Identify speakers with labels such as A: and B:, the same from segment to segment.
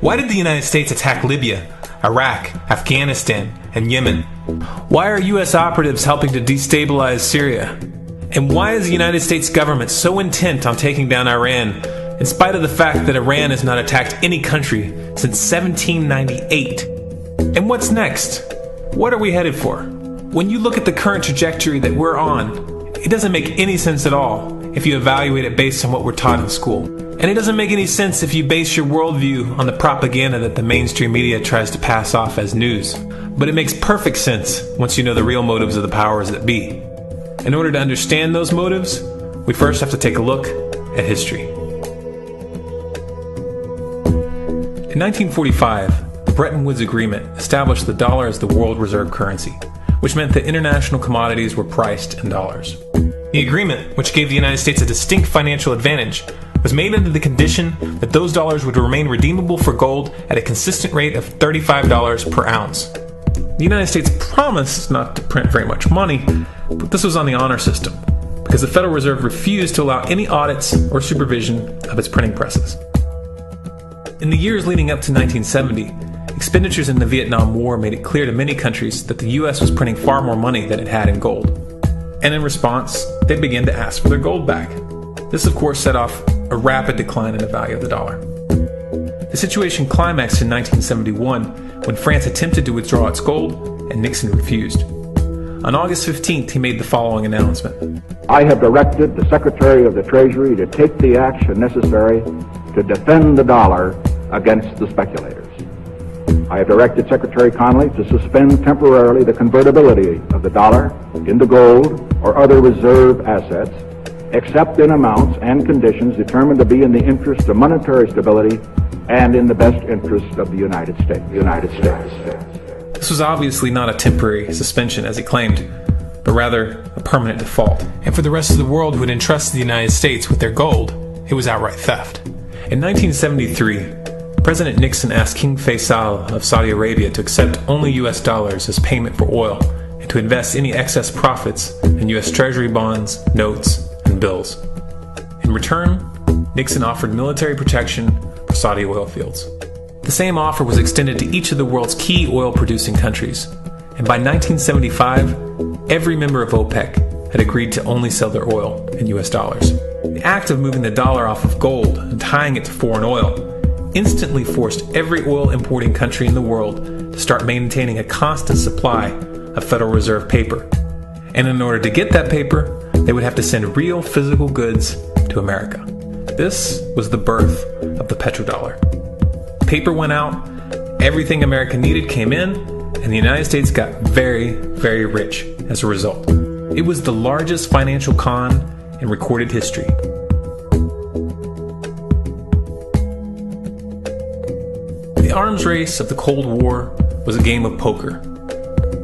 A: Why did the United States attack Libya, Iraq, Afghanistan, and Yemen? Why are U.S. operatives helping to destabilize Syria? And why is the United States government so intent on taking down Iran, in spite of the fact that Iran has not attacked any country since 1798? And what's next? What are we headed for? When you look at the current trajectory that we're on, it doesn't make any sense at all if you evaluate it based on what we're taught in school. And it doesn't make any sense if you base your worldview on the propaganda that the mainstream media tries to pass off as news. But it makes perfect sense once you know the real motives of the powers that be. In order to understand those motives, we first have to take a look at history. In 1945, the Bretton Woods Agreement established the dollar as the world reserve currency, which meant that international commodities were priced in dollars. The agreement, which gave the United States a distinct financial advantage, was made under the condition that those dollars would remain redeemable for gold at a consistent rate of $35 per ounce. The United States promised not to print very much money, but this was on the honor system, because the Federal Reserve refused to allow any audits or supervision of its printing presses. In the years leading up to 1970, expenditures in the Vietnam War made it clear to many countries that the U.S. was printing far more money than it had in gold. And in response, they began to ask for their gold back. This, of course, set off a rapid decline in the value of the dollar. The situation climaxed in 1971 when France attempted to withdraw its gold and Nixon refused. On August 15th, he made the following announcement.
B: I have directed the Secretary of the Treasury to take the action necessary to defend the dollar against the speculators. I have directed Secretary Connally to suspend temporarily the convertibility of the dollar into gold or other reserve assets, except in amounts and conditions determined to be in the interest of monetary stability and in the best interest of the United States.
A: This was obviously not a temporary suspension, as he claimed, but rather a permanent default. And for the rest of the world who had entrusted the United States with their gold, it was outright theft. In 1973, President Nixon asked King Faisal of Saudi Arabia to accept only U.S. dollars as payment for oil and to invest any excess profits in U.S. Treasury bonds, notes, and bills. In return, Nixon offered military protection for Saudi oil fields. The same offer was extended to each of the world's key oil-producing countries, and by 1975, every member of OPEC had agreed to only sell their oil in U.S. dollars. The act of moving the dollar off of gold and tying it to foreign oil instantly forced every oil-importing country in the world to start maintaining a constant supply of Federal Reserve paper. And in order to get that paper, they would have to send real physical goods to America. This was the birth of the petrodollar. Paper went out, everything America needed came in, and the United States got very, very rich as a result. It was the largest financial con in recorded history. The arms race of the Cold War was a game of poker.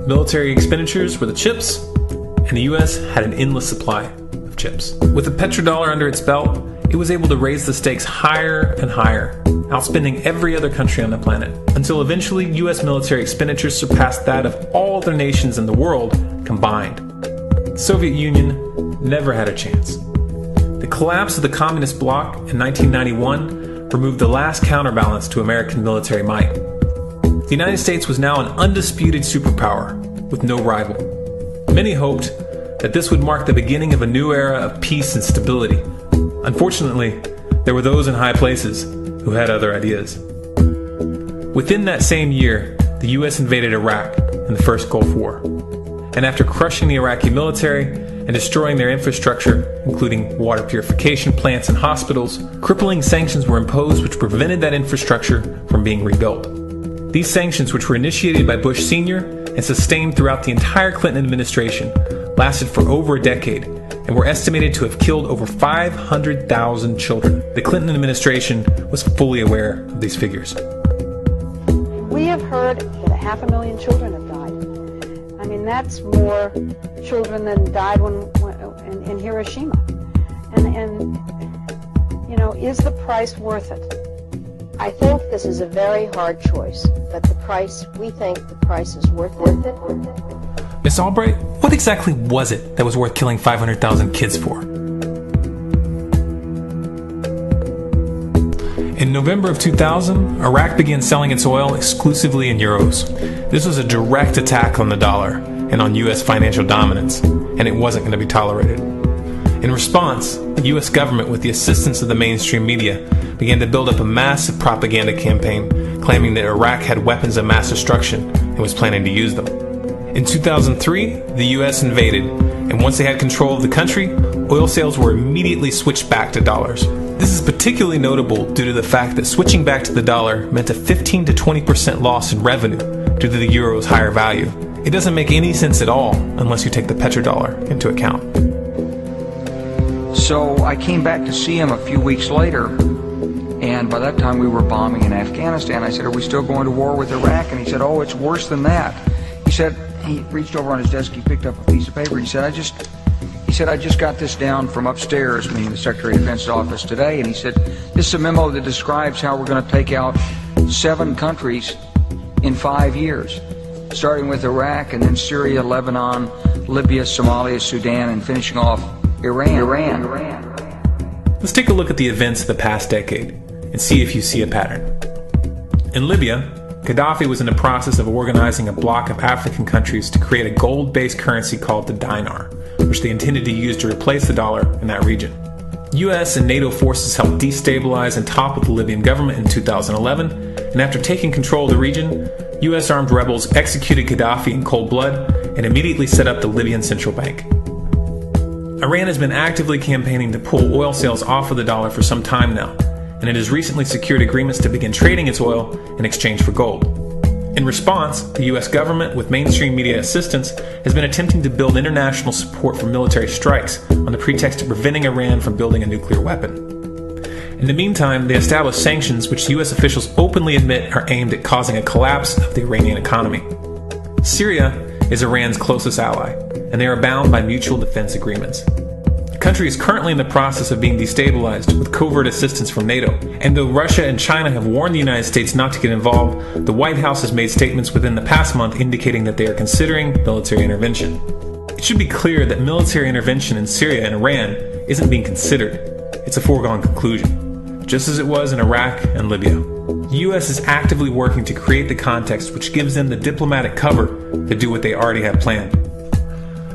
A: Military expenditures were the chips, and the U.S. had an endless supply of chips. With the petrodollar under its belt, it was able to raise the stakes higher and higher, outspending every other country on the planet, until eventually U.S. military expenditures surpassed that of all other nations in the world combined. The Soviet Union never had a chance. The collapse of the communist bloc in 1991 removed the last counterbalance to American military might. The United States was now an undisputed superpower with no rival. Many hoped that this would mark the beginning of a new era of peace and stability. Unfortunately, there were those in high places who had other ideas. Within that same year, the U.S. invaded Iraq in the First Gulf War. And after crushing the Iraqi military and destroying their infrastructure, including water purification plants and hospitals, crippling sanctions were imposed which prevented that infrastructure from being rebuilt. These sanctions, which were initiated by Bush Sr. and sustained throughout the entire Clinton administration, lasted for over a decade and were estimated to have killed over 500,000 children. The Clinton administration was fully aware of these figures.
C: We have heard that 500,000 children have died. I mean, that's more children than died in Hiroshima. And you know, is the price worth it? I think this is a very hard choice, but we think the price is worth it.
A: Miss Albright, what exactly was it that was worth killing 500,000 kids for? In November of 2000, Iraq began selling its oil exclusively in euros. This was a direct attack on the dollar and on U.S. financial dominance, and it wasn't going to be tolerated. In response, the U.S. government, with the assistance of the mainstream media, began to build up a massive propaganda campaign claiming that Iraq had weapons of mass destruction and was planning to use them. In 2003, the U.S. invaded, and once they had control of the country, oil sales were immediately switched back to dollars. This is particularly notable due to the fact that switching back to the dollar meant a 15 to 20% loss in revenue due to the euro's higher value. It doesn't make any sense at all unless you take the petrodollar into account.
D: So I came back to see him a few weeks later, and by that time we were bombing in Afghanistan. I said, "Are we still going to war with Iraq?" And he said, "Oh, it's worse than that." He reached over on his desk, he picked up a piece of paper, he said, I just got this down from upstairs, meaning the Secretary of Defense's office today, and he said, "This is a memo that describes how we're going to take out 7 countries in 5 years, starting with Iraq, and then Syria, Lebanon, Libya, Somalia, Sudan, and finishing off Iran.
A: Let's take a look at the events of the past decade and see if you see a pattern. In Libya, Gaddafi was in the process of organizing a bloc of African countries to create a gold-based currency called the dinar, which they intended to use to replace the dollar in that region. US and NATO forces helped destabilize and topple the Libyan government in 2011, and after taking control of the region, US armed rebels executed Gaddafi in cold blood and immediately set up the Libyan central bank. Iran has been actively campaigning to pull oil sales off of the dollar for some time now, and it has recently secured agreements to begin trading its oil in exchange for gold. In response, the US government, with mainstream media assistance, has been attempting to build international support for military strikes on the pretext of preventing Iran from building a nuclear weapon. In the meantime, they established sanctions which US officials openly admit are aimed at causing a collapse of the Iranian economy. Syria is Iran's closest ally, and they are bound by mutual defense agreements. The country is currently in the process of being destabilized with covert assistance from NATO, and though Russia and China have warned the United States not to get involved, the White House has made statements within the past month indicating that they are considering military intervention. It should be clear that military intervention in Syria and Iran isn't being considered. It's a foregone conclusion, just as it was in Iraq and Libya. The U.S. is actively working to create the context which gives them the diplomatic cover to do what they already have planned.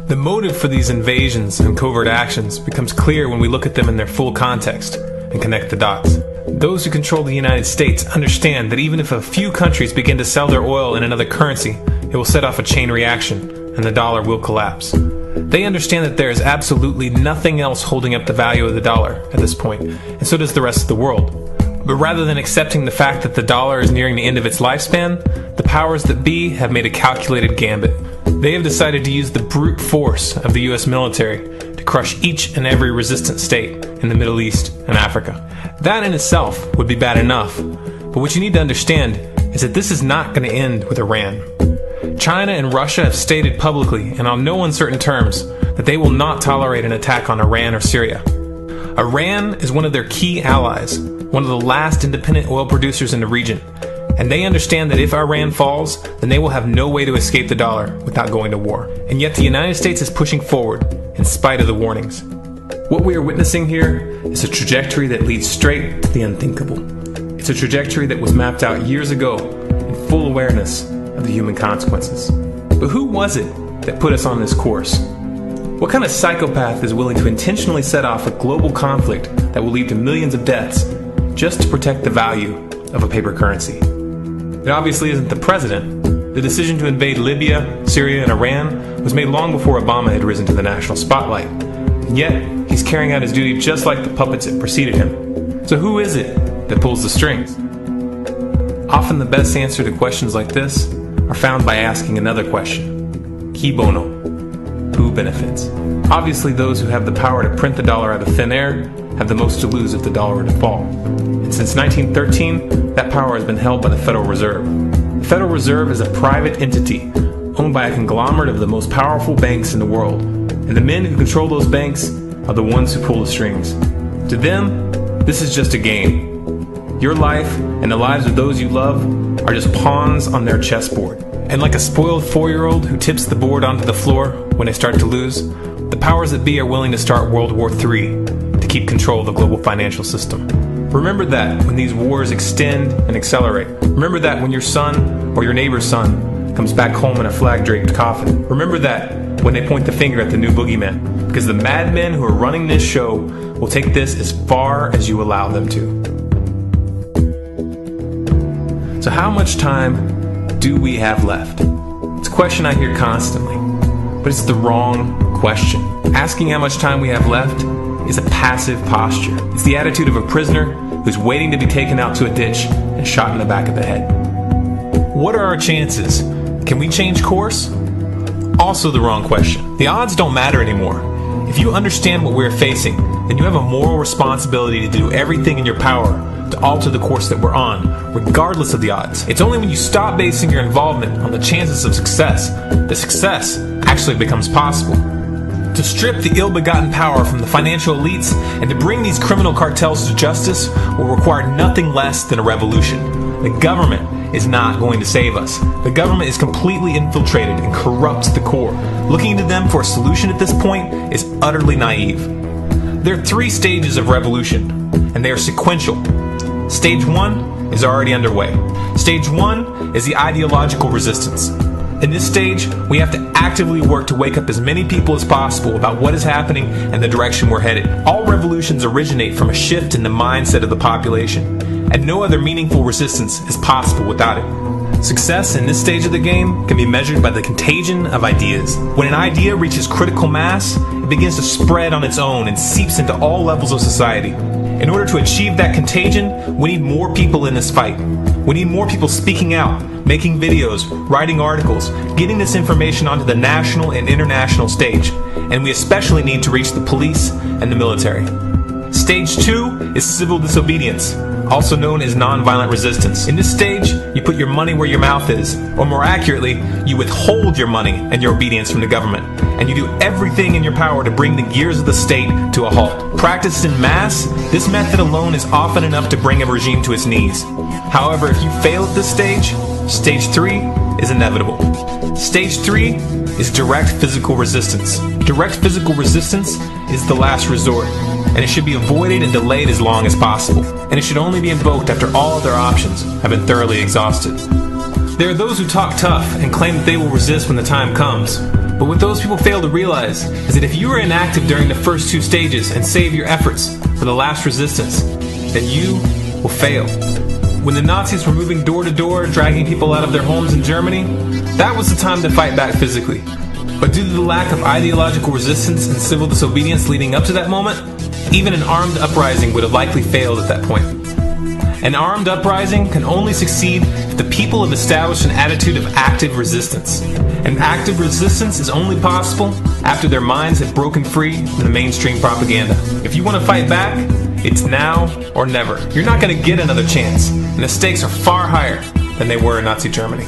A: The motive for these invasions and covert actions becomes clear when we look at them in their full context and connect the dots. Those who control the United States understand that even if a few countries begin to sell their oil in another currency, it will set off a chain reaction and the dollar will collapse. They understand that there is absolutely nothing else holding up the value of the dollar at this point, and so does the rest of the world. But rather than accepting the fact that the dollar is nearing the end of its lifespan, the powers that be have made a calculated gambit. They have decided to use the brute force of the U.S. military to crush each and every resistant state in the Middle East and Africa. That in itself would be bad enough, but what you need to understand is that this is not going to end with Iran. China and Russia have stated publicly and on no uncertain terms that they will not tolerate an attack on Iran or Syria. Iran is one of their key allies, one of the last independent oil producers in the region, and they understand that if Iran falls, then they will have no way to escape the dollar without going to war. And yet the United States is pushing forward in spite of the warnings. What we are witnessing here is a trajectory that leads straight to the unthinkable. It's a trajectory that was mapped out years ago in full awareness of the human consequences. But who was it that put us on this course? What kind of psychopath is willing to intentionally set off a global conflict that will lead to millions of deaths just to protect the value of a paper currency? It obviously isn't the president. The decision to invade Libya, Syria, and Iran was made long before Obama had risen to the national spotlight. And yet, he's carrying out his duty just like the puppets that preceded him. So who is it that pulls the strings? Often the best answer to questions like this are found by asking another question. Qui bono? Who benefits? Obviously, those who have the power to print the dollar out of thin air have the most to lose if the dollar were to fall. And since 1913, that power has been held by the Federal Reserve. The Federal Reserve is a private entity owned by a conglomerate of the most powerful banks in the world. And the men who control those banks are the ones who pull the strings. To them, this is just a game. Your life and the lives of those you love are just pawns on their chessboard. And like a spoiled 4-year-old who tips the board onto the floor when they start to lose, the powers that be are willing to start World War III to keep control of the global financial system. Remember that when these wars extend and accelerate. Remember that when your son or your neighbor's son comes back home in a flag-draped coffin. Remember that when they point the finger at the new boogeyman, because the madmen who are running this show will take this as far as you allow them to. So how much time do we have left? It's a question I hear constantly, but it's the wrong question. Asking how much time we have left is a passive posture. It's the attitude of a prisoner who's waiting to be taken out to a ditch and shot in the back of the head. What are our chances? Can we change course? Also the wrong question. The odds don't matter anymore. If you understand what we're facing, then you have a moral responsibility to do everything in your power to alter the course that we're on, regardless of the odds. It's only when you stop basing your involvement on the chances of success that success actually becomes possible. To strip the ill-begotten power from the financial elites and to bring these criminal cartels to justice will require nothing less than a revolution. The government is not going to save us. The government is completely infiltrated and corrupt to the core. Looking to them for a solution at this point is utterly naive. There are 3 stages of revolution, and they are sequential. Stage 1 is already underway. Stage 1 is the ideological resistance. In this stage, we have to actively work to wake up as many people as possible about what is happening and the direction we're headed. All revolutions originate from a shift in the mindset of the population, and no other meaningful resistance is possible without it. Success in this stage of the game can be measured by the contagion of ideas. When an idea reaches critical mass, it begins to spread on its own and seeps into all levels of society. In order to achieve that contagion, we need more people in this fight. We need more people speaking out, making videos, writing articles, getting this information onto the national and international stage. And we especially need to reach the police and the military. Stage 2 is civil disobedience, also known as nonviolent resistance. In this stage, you put your money where your mouth is, or more accurately, you withhold your money and your obedience from the government, and you do everything in your power to bring the gears of the state to a halt. Practiced in mass, this method alone is often enough to bring a regime to its knees. However, if you fail at this stage, stage 3 is inevitable. Stage 3 is direct physical resistance. Direct physical resistance is the last resort, and it should be avoided and delayed as long as possible. And it should only be invoked after all other options have been thoroughly exhausted. There are those who talk tough and claim that they will resist when the time comes. But what those people fail to realize is that if you are inactive during the first 2 stages and save your efforts for the last resistance, then you will fail. When the Nazis were moving door to door, dragging people out of their homes in Germany, that was the time to fight back physically. But due to the lack of ideological resistance and civil disobedience leading up to that moment, even an armed uprising would have likely failed at that point. An armed uprising can only succeed if the people have established an attitude of active resistance. And active resistance is only possible after their minds have broken free from the mainstream propaganda. If you want to fight back, it's now or never. You're not going to get another chance, and the stakes are far higher than they were in Nazi Germany.